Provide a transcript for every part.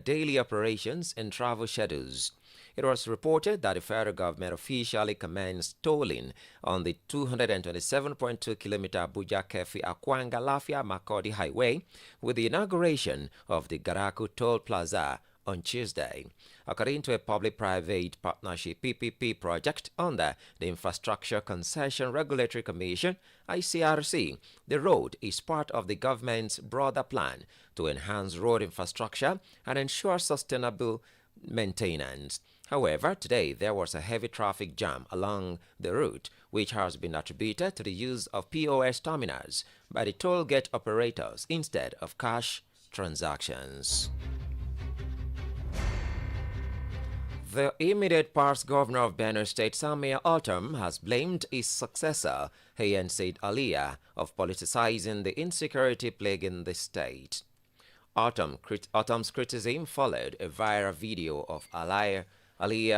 daily operations and travel schedules. It was reported that the federal government officially commenced tolling on the 227.2-kilometer Abuja-Kefi-Akwanga-Lafia-Makurdi Highway with the inauguration of the Garaku Toll Plaza on Tuesday. According to a public-private partnership PPP project under the Infrastructure Concession Regulatory Commission, ICRC, the road is part of the government's broader plan to enhance road infrastructure and ensure sustainable maintenance. However, today there was a heavy traffic jam along the route, which has been attributed to the use of POS terminals by the toll gate operators instead of cash transactions. The immediate past governor of Benue State, Samuel Ortom, has blamed his successor, Hayen Said Aliyah, of politicizing the insecurity plaguing the state. Ortom's criticism followed a viral video of Aliyah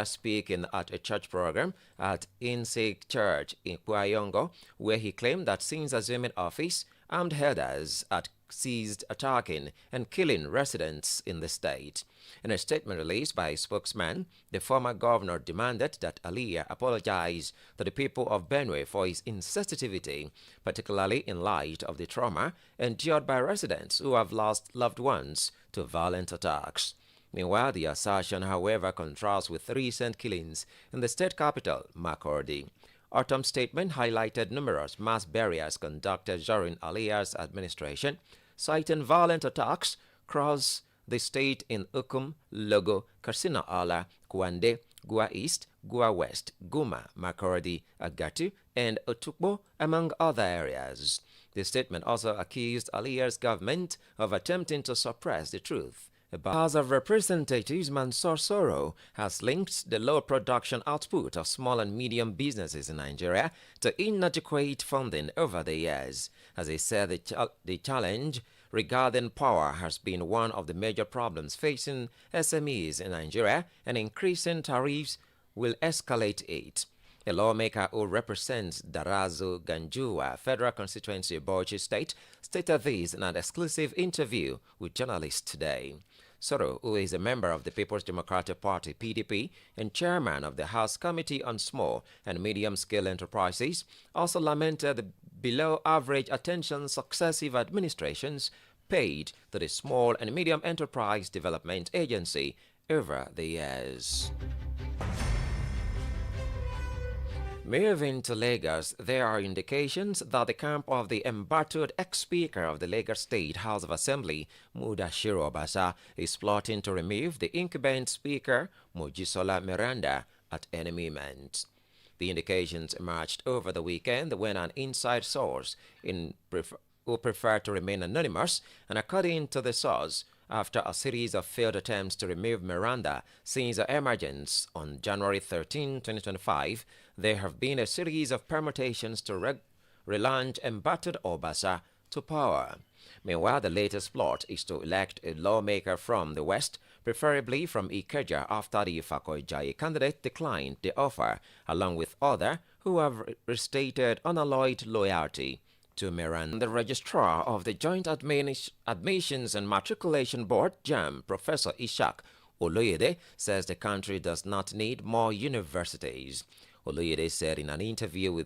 speaking at a church program at Insig Church in Kwayongo, where he claimed that since assuming office, armed herders had ceased attacking and killing residents in the state. In a statement released by a spokesman, the former governor demanded that Aliyah apologize to the people of Benue for his insensitivity, particularly in light of the trauma endured by residents who have lost loved ones to violent attacks. Meanwhile, the assertion, however, contrasts with recent killings in the state capital, Makurdi. Ortom's statement highlighted numerous mass burials conducted during Aliyah's administration, citing violent attacks across the state in Ukum, Logo, Karsina Ala, Kwande, Gua East, Gua West, Guma, Makurdi, Agatu, and Otukbo, among other areas. The statement also accused Aliyah's government of attempting to suppress the truth. The House of Representatives Mansour Soro has linked the low production output of small and medium businesses in Nigeria to inadequate funding over the years. As he said, the challenge regarding power has been one of the major problems facing SMEs in Nigeria, and increasing tariffs will escalate it. A lawmaker who represents Darazo Ganjua, Federal Constituency of Bauchi State, stated this in an exclusive interview with journalists today. Soro, who is a member of the People's Democratic Party (PDP) and chairman of the House Committee on Small and Medium-Scale Enterprises, also lamented the below-average attention successive administrations paid to the Small and Medium Enterprise Development Agency over the years. Moving to Lagos, there are indications that the camp of the embattled ex-speaker of the Lagos State House of Assembly, Mudashiru Obasa, is plotting to remove the incumbent speaker, Mojisola Miranda, at any moment. The indications emerged over the weekend when an inside source who preferred to remain anonymous, and according to the source, after a series of failed attempts to remove Miranda since her emergence on January 13, 2025, there have been a series of permutations to relaunch embattled Obasa to power. Meanwhile, the latest plot is to elect a lawmaker from the West, preferably from Ikeja, after the Ifakoijaye candidate declined the offer, along with others who have restated unalloyed loyalty to Miranda. The registrar of the Joint Admissions and Matriculation Board, JAM, Professor Ishak Oloyede, says the country does not need more universities. Oloyede said in an interview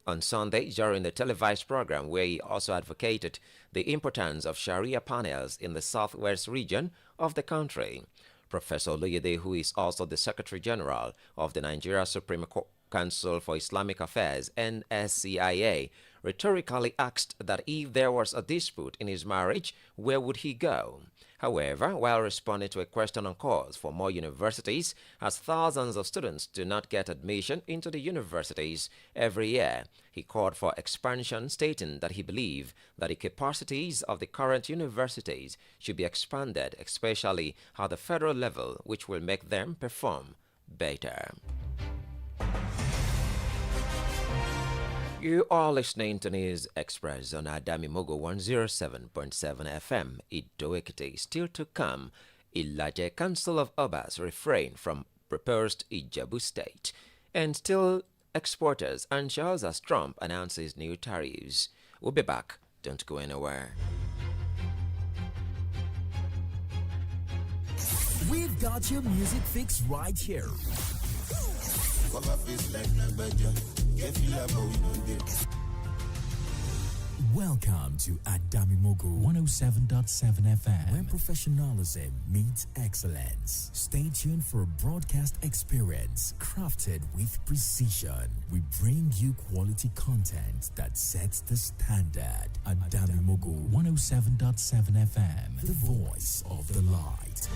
on Sunday during the televised program, where he also advocated the importance of Sharia panels in the southwest region of the country. Professor Oloyede, who is also the Secretary General of the Nigeria Supreme Council for Islamic Affairs, NSCIA, rhetorically asked that if there was a dispute in his marriage, where would he go? However, while responding to a question on calls for more universities, as thousands of students do not get admission into the universities every year, he called for expansion, stating that he believed that the capacities of the current universities should be expanded, especially at the federal level, which will make them perform better. You are listening to News Express on Adamimogo 107.7 FM. Idoekite. Still to come, Ilaje Council of Obas refrain from proposed Ijabu state. And still exporters anxious as Trump announces new tariffs. We'll be back. Don't go anywhere. We've got your music fix right here. Welcome to Adamimogo 107.7 FM, where professionalism meets excellence. Stay tuned for a broadcast experience crafted with precision. We bring you quality content that sets the standard. Adamimogo 107.7 FM, the voice of the light.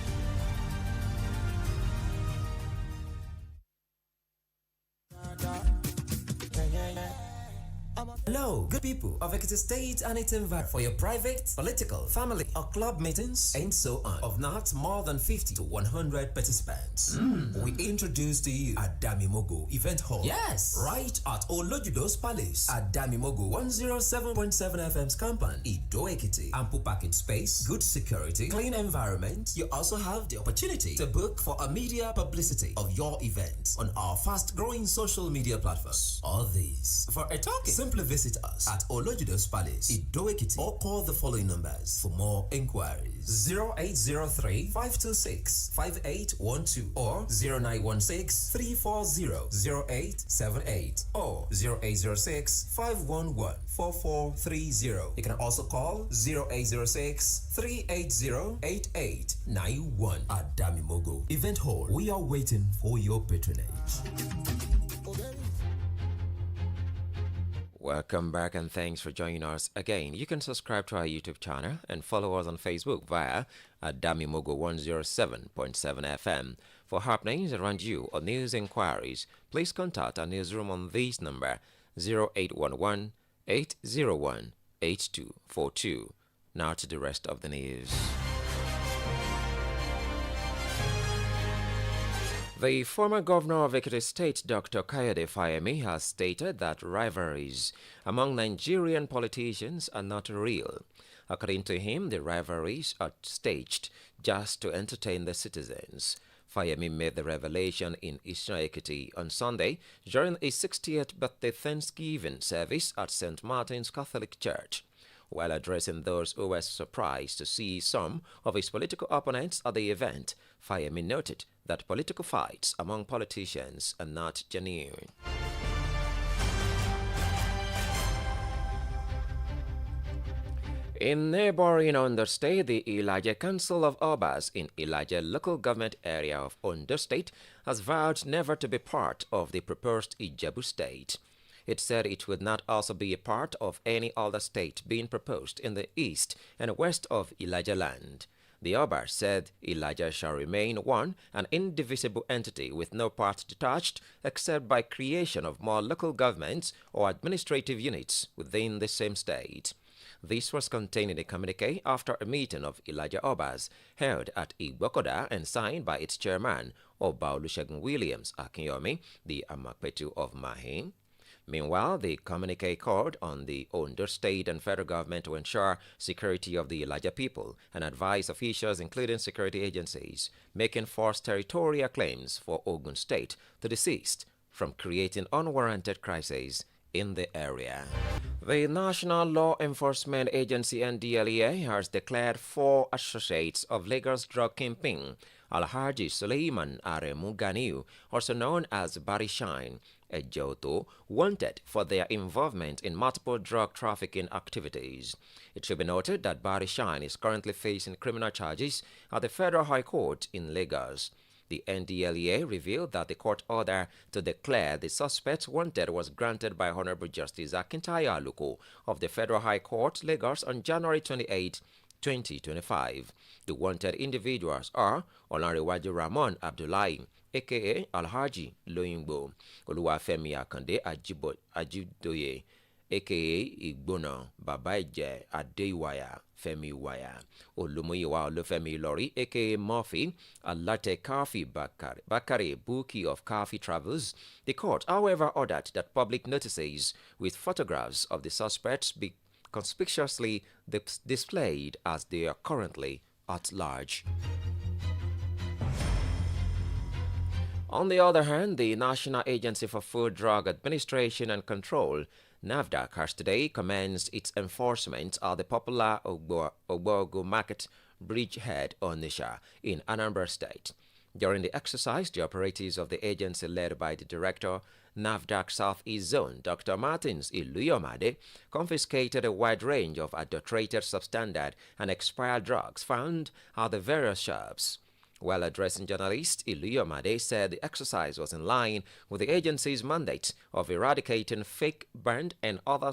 Hello, good people of Ekiti State and its environment. For your private, political, family, or club meetings, and so on, of not more than 50 to 100 participants, we introduce to you Adamimogo Event Hall. Yes, right at Olojudo's Palace. Adamimogo 107.7 FM's compound, Ido Ekiti. Ample parking space, good security, clean environment. You also have the opportunity to book for a media publicity of your event on our fast-growing social media platforms. All these for a talking. Simply visit us at Olojudo's Palace, Ido Ekiti, or call the following numbers for more inquiries: 0803-526-5812 or 0916-340-0878 or 0806-511-4430. You can also call 0806-380-8891 at Adamimogo Event Hall. We are waiting for your patronage. Welcome back and thanks for joining us again. You can subscribe to our YouTube channel and follow us on Facebook via Adamimogo 107.7 FM. For happenings around you or news inquiries, please contact our newsroom on this number 0811 801 8242. Now to the rest of the news. The former governor of Ekiti State, Dr. Kayode Fayemi, has stated that rivalries among Nigerian politicians are not real. According to him, the rivalries are staged just to entertain the citizens. Fayemi made the revelation in Eastern Ekiti on Sunday during a 60th birthday Thanksgiving service at St. Martin's Catholic Church. While addressing those who were surprised to see some of his political opponents at the event, Fayemi noted that political fights among politicians are not genuine. In neighboring Ondo State, the Elijah Council of Obas in Elijah local government area of Ondo State has vowed never to be part of the proposed Ijebu State. It said it would not also be a part of any other state being proposed in the east and west of Elijah land. The Oba said Elijah shall remain one, an indivisible entity with no part detached except by creation of more local governments or administrative units within the same state. This was contained in a communique after a meeting of Elijah Obas held at Igbokoda and signed by its chairman, Oba Olusegun Williams Akinyomi, the Amakpetu of Mahin. Meanwhile, the communique called on the Ondo State and federal government to ensure security of the Elijah people and advised officials, including security agencies, making forced territorial claims for Ogun State to desist from creating unwarranted crises in the area. The National Law Enforcement Agency NDLEA has declared 4 associates of Lagos drug kingpin Alhaji Suleiman Aremu Ganiu, also known as Barry Shine Ejoto, wanted for their involvement in multiple drug trafficking activities. It should be noted that Barry Shine is currently facing criminal charges at the Federal High Court in Lagos. The NDLEA revealed that the court order to declare the suspect wanted was granted by Honorable Justice Akintayo Aluko of the Federal High Court, Lagos, on January 28, 2025. The wanted individuals are Olanrewaju Ramon Abdullahi, aka Alhaji Loyingbo, Oluwafemi Akande Ajidoye, aka Igbona Babaije Adeiwaya Femi Waya, Olumoyiwa Olufemi Lori, aka Murphy, Alate Kafi Bakare Buki of Kafi Travels. The court, however, ordered that public notices with photographs of the suspects be conspicuously displayed as they are currently at large. On the other hand, the National Agency for Food, Drug Administration and Control, NAFDAC, has today commenced its enforcement at the popular Ogbogo Market Bridgehead, Onitsha, in Anambra State. During the exercise, the operatives of the agency led by the director, NAFDAC Southeast Zone, Dr. Martins Iluyomade, confiscated a wide range of adulterated, substandard, and expired drugs found at the various shops. While addressing journalists, Iluyomade said the exercise was in line with the agency's mandate of eradicating fake, burnt, and other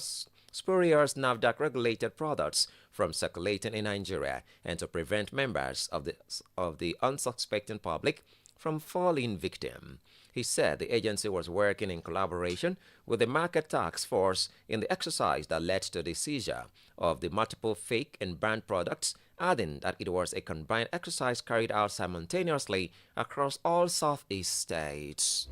spurious NAFDAC-regulated products from circulating in Nigeria and to prevent members of the unsuspecting public from falling victim. He said the agency was working in collaboration with the Market Task Force in the exercise that led to the seizure of the multiple fake and banned products, adding that it was a combined exercise carried out simultaneously across all Southeast states.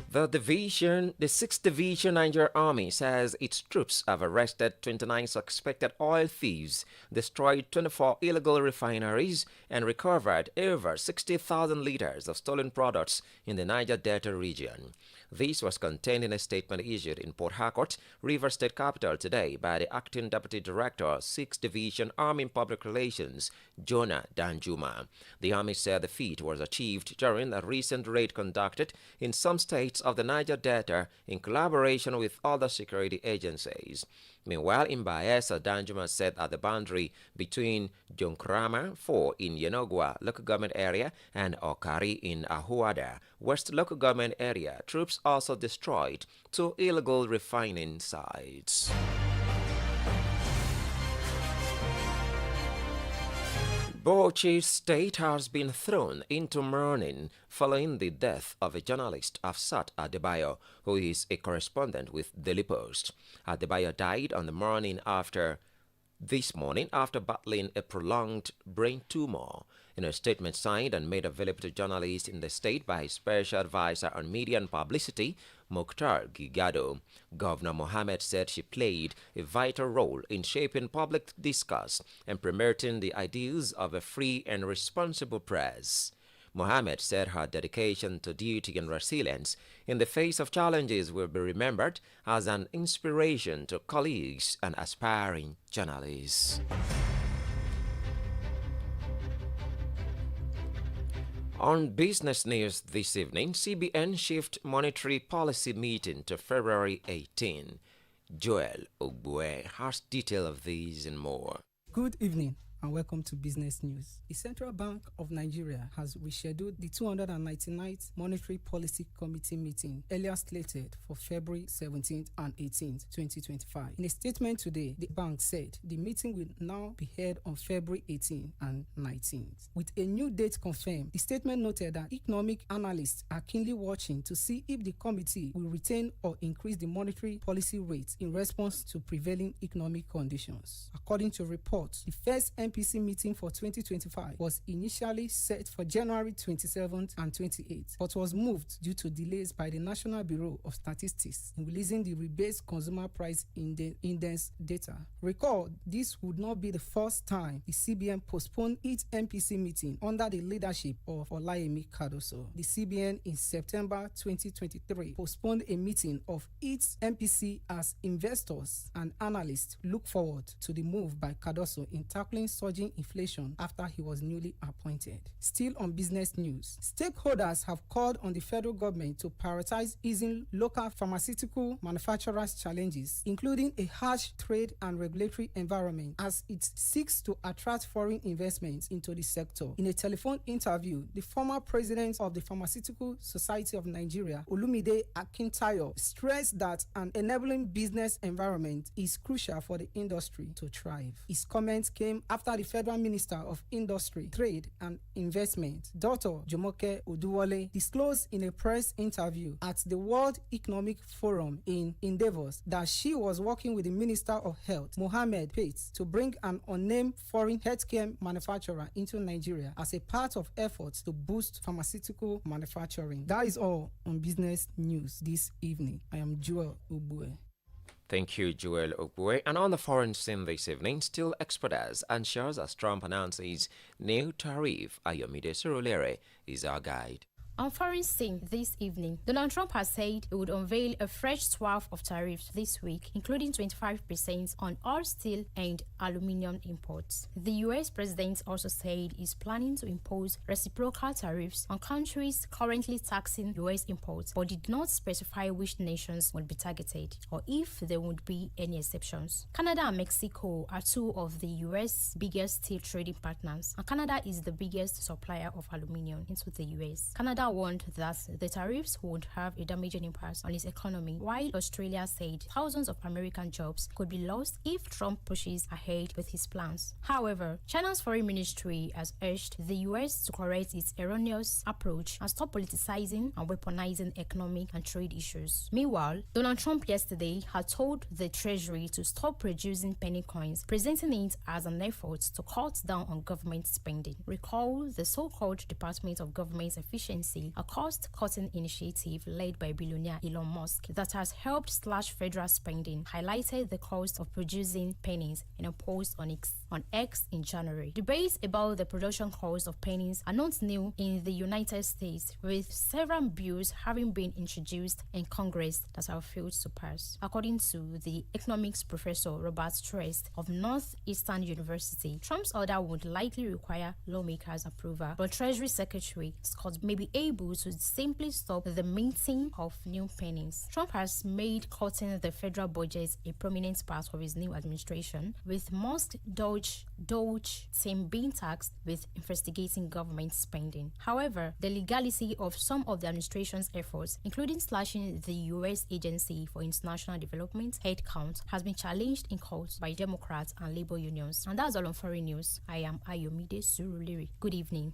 The 6th Division Niger Army says its troops have arrested 29 suspected oil thieves, destroyed 24 illegal refineries, and recovered over 60,000 liters of stolen products in the Niger Delta region. This was contained in a statement issued in Port Harcourt, Rivers State Capital, today by the Acting Deputy Director, 6th Division Army Public Relations, Jonah Danjuma. The Army said the feat was achieved during a recent raid conducted in some states of the Niger Delta in collaboration with other security agencies. Meanwhile, in Bayelsa, Danjuma said at the boundary between Jonkrama 4 in Yenogwa local government area and Okari in Ahuada West local government area, troops also destroyed 2 illegal refining sites. Bauchi State has been thrown into mourning following the death of a journalist, Afsat Adebayo, who is a correspondent with Daily Post. Adebayo died on the morning after battling a prolonged brain tumor. In a statement signed and made available to journalists in the state by his special advisor on media and publicity, Mukhtar Gigado, Governor Mohammed said she played a vital role in shaping public discourse and promoting the ideals of a free and responsible press. Mohammed said her dedication to duty and resilience in the face of challenges will be remembered as an inspiration to colleagues and aspiring journalists. On business news this evening, CBN shift monetary policy meeting to February 18. Joel Ogbue has detail of these and more. Good evening and welcome to Business News. The Central Bank of Nigeria has rescheduled the 299th Monetary Policy Committee meeting earlier slated for February 17th and 18th, 2025. In a statement today, the bank said the meeting will now be held on February 18th and 19th. With a new date confirmed, the statement noted that economic analysts are keenly watching to see if the committee will retain or increase the monetary policy rate in response to prevailing economic conditions. According to reports, the first MPC meeting for 2025 was initially set for January 27th and 28th, but was moved due to delays by the National Bureau of Statistics in releasing the rebased consumer price index data. Recall, this would not be the first time the CBN postponed its MPC meeting under the leadership of Olayemi Cardoso. The CBN in September 2023 postponed a meeting of its MPC as investors and analysts look forward to the move by Cardoso in tackling surging inflation after he was newly appointed. Still on business news, stakeholders have called on the federal government to prioritize easing local pharmaceutical manufacturers' challenges, including a harsh trade and regulatory environment, as it seeks to attract foreign investments into the sector. In a telephone interview, the former president of the Pharmaceutical Society of Nigeria, Olumide Akintayo, stressed that an enabling business environment is crucial for the industry to thrive. His comments came after the Federal Minister of Industry, Trade and Investment, Dr. Jumoke Oduwole, disclosed in a press interview at the World Economic Forum in Davos that she was working with the Minister of Health, Mohammed Pate, to bring an unnamed foreign healthcare manufacturer into Nigeria as a part of efforts to boost pharmaceutical manufacturing. That is all on business news this evening. I am Joel Ubue. Thank you, Joel Ogbue. And on the foreign scene this evening, steel exporters anxious as Trump announces new tariff. Ayomide Surulere is our guide. On foreign scene this evening, Donald Trump has said he would unveil a fresh swath of tariffs this week, including 25% on all steel and aluminium imports. The US president also said he's planning to impose reciprocal tariffs on countries currently taxing US imports, but did not specify which nations would be targeted or if there would be any exceptions. Canada and Mexico are two of the US biggest steel trading partners, and Canada is the biggest supplier of aluminium into the US. Canada warned that the tariffs would have a damaging impact on its economy, while Australia said thousands of American jobs could be lost if Trump pushes ahead with his plans. However, China's foreign ministry has urged the US to correct its erroneous approach and stop politicizing and weaponizing economic and trade issues. Meanwhile, Donald Trump yesterday had told the Treasury to stop producing penny coins, presenting it as an effort to cut down on government spending. Recall the so-called Department of Government Efficiency, a cost-cutting initiative led by billionaire Elon Musk that has helped slash federal spending, highlighted the cost of producing pennies in a post on X in January. Debates about the production cost of pennies are not new in the United States, with several bills having been introduced in Congress that have failed to pass. According to the economics professor Robert Trest of Northeastern University, Trump's order would likely require lawmakers' approval, but Treasury Secretary Scott may be able to simply stop the minting of new pennies. Trump has made cutting the federal budget a prominent part of his new administration, with Musk Doge team being tasked with investigating government spending. However, the legality of some of the administration's efforts, including slashing the U.S. Agency for International Development headcount, has been challenged in court by Democrats and labor unions. And that's all on foreign news. I am Ayomide Suruliri. Good evening.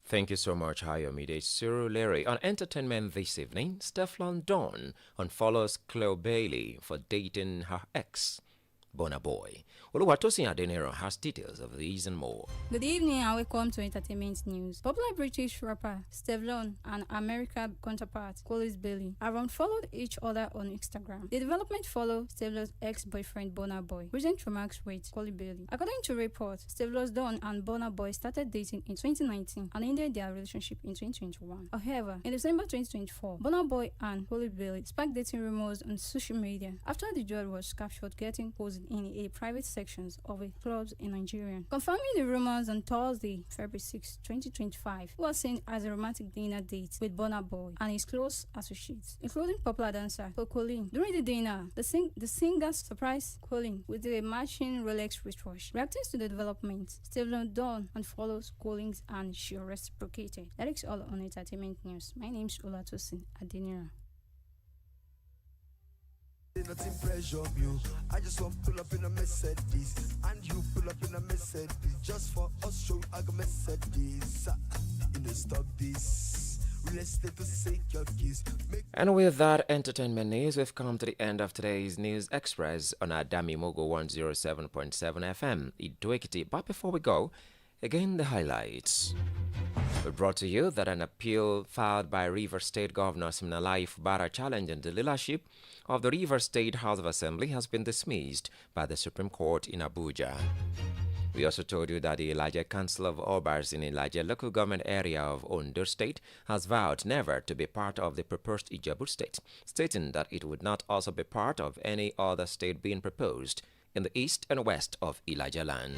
Thank you so much, Ayomide Suruliri. On entertainment this evening, Stefflon Don unfollows Chloe Bailey for dating her ex, Burna Boy. Oluwatosin Adeniro has details of these and more. Good evening and welcome to entertainment news. Popular British rapper Stefflon and American counterpart Chloe Bailey have unfollowed each other on Instagram. The development follows Stefflon's ex-boyfriend Burna Boy recent remarks with Chloe Bailey. According to reports, Stefflon Don and Burna Boy started dating in 2019 and ended their relationship in 2021. However, in December 2024, Burna Boy and Chloe Bailey sparked dating rumors on social media after the duo was captured getting posed in a private sections of a clubs in Nigeria. Confirming the rumors on Thursday, February 6, 2025, was seen as a romantic dinner date with Burna Boy and his close associates, including popular dancer Colin. During the dinner, the singer surprised Colin with a matching Rolex wristwatch. Reacting to the development, Stefflon Don unfollows Collins and she reciprocated. That is all on entertainment news. My name is Olatosin Adenira. Nothing pressure you. I just want pull up in a Mercedes, and you pull up in a Mercedes. Just for us, show I got Mercedes. Stop this. Let's take to sake your keys. And with that entertainment news, we've come to the end of today's News Express on Adamimogo 107.7 FM, Idoekiti. But before we go, again the highlights. We brought to you that an appeal filed by Rivers State Governor Siminalayi Fubara challenging the leadership of the Rivers State House of Assembly has been dismissed by the Supreme Court in Abuja. We also told you that the Ilaje Council of Obas in Ilaje local government area of Ondo State has vowed never to be part of the proposed Ijebu State, stating that it would not also be part of any other state being proposed in the east and west of Ilaje land.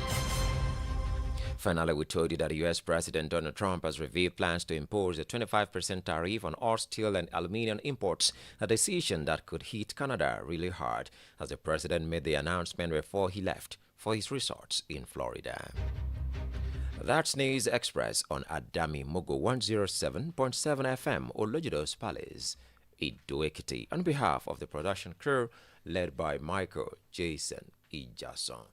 Finally, we told you that U.S. President Donald Trump has revealed plans to impose a 25% tariff on all steel and aluminium imports, a decision that could hit Canada really hard, as the president made the announcement before he left for his resorts in Florida. That's News Express on Adamimogo 107.7 FM, Olojidos Palace, Idoekiti, on behalf of the production crew led by Michael, Jason, Ijasan.